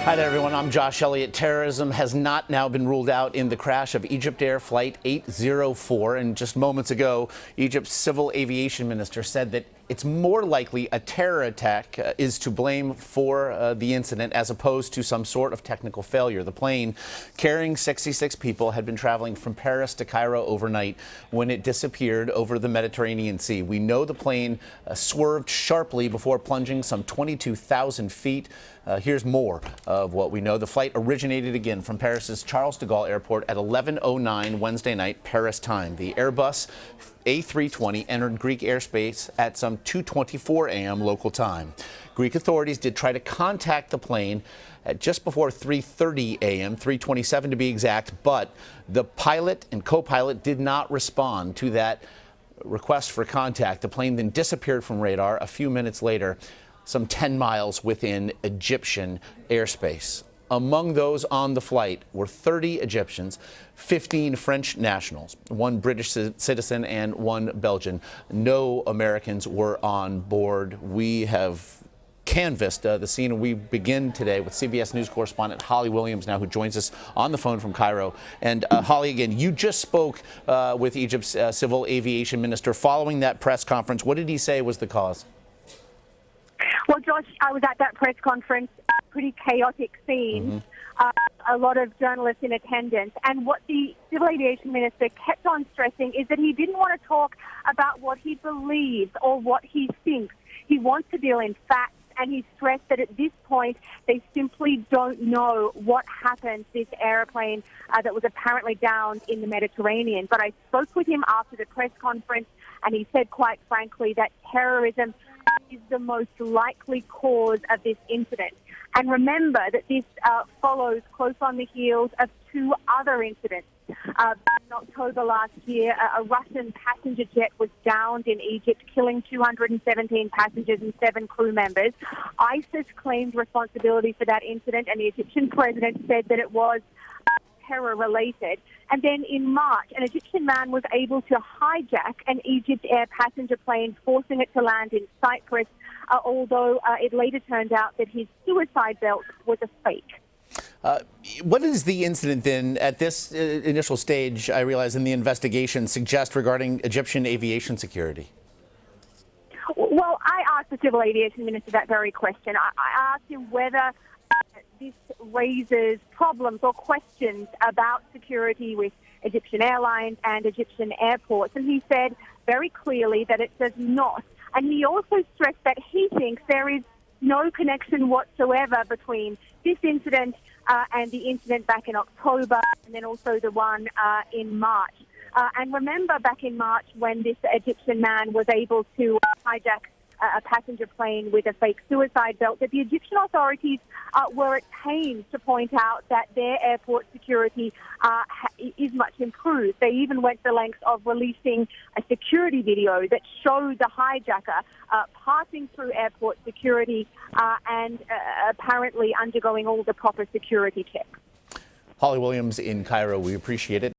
Hi there, everyone. I'm Josh Elliott. Terrorism has not now been ruled out in the crash of EgyptAir Flight 804. And just moments ago, Egypt's civil aviation minister said that it's more likely a terror attack is to blame for the incident as opposed to some sort of technical failure. The plane carrying 66 people had been traveling from Paris to Cairo overnight when it disappeared over the Mediterranean Sea. We know the plane swerved sharply before plunging some 22,000 feet. Here's more of what we know. The flight originated again from Paris's Charles de Gaulle Airport at 11:09 Wednesday night, Paris time. The Airbus A320 entered Greek airspace at some 2:24 a.m. local time. Greek authorities did try to contact the plane at just before 3:30 a.m., 3:27 to be exact, but the pilot and co-pilot did not respond to that request for contact. The plane then disappeared from radar a few minutes later, some 10 miles within Egyptian airspace. Among those on the flight were 30 Egyptians, 15 French nationals, one British citizen and one Belgian. No Americans were on board. We have canvassed the scene, and we begin today with CBS News correspondent Holly Williams now, who joins us on the phone from Cairo. And Holly, again, you just spoke with Egypt's civil aviation minister following that press conference. What did he say was the cause? Well, Josh, I was at that press conference, pretty chaotic scene, a lot of journalists in attendance. And what the civil aviation minister kept on stressing is that he didn't want to talk about what he believes or what he thinks. He wants to deal in facts, and he stressed that at this point, they simply don't know what happened to this airplane that was apparently downed in the Mediterranean. But I spoke with him after the press conference, and he said quite frankly that terrorism is the most likely cause of this incident. And remember that this follows close on the heels of two other incidents. Back in October last year, a Russian passenger jet was downed in Egypt, killing 217 passengers and 7 crew members. ISIS claimed responsibility for that incident, and the Egyptian president said that it was terror-related. And then in March, an Egyptian man was able to hijack an EgyptAir passenger plane, forcing it to land in Cyprus, although it later turned out that his suicide belt was a fake. What is the incident then at this initial stage, I realize, in the investigation suggest regarding Egyptian aviation security? Well, I asked the civil aviation minister that very question. I asked him whether this raises problems or questions about security with Egyptian airlines and Egyptian airports. And he said very clearly that it does not. And he also stressed that he thinks there is no connection whatsoever between this incident and the incident back in October, and then also the one in March. And remember back in March when this Egyptian man was able to hijack a passenger plane with a fake suicide belt, that the Egyptian authorities were at pains to point out that their airport security is much improved. They even went to the lengths of releasing a security video that showed the hijacker passing through airport security and apparently undergoing all the proper security checks. Holly Williams in Cairo, we appreciate it.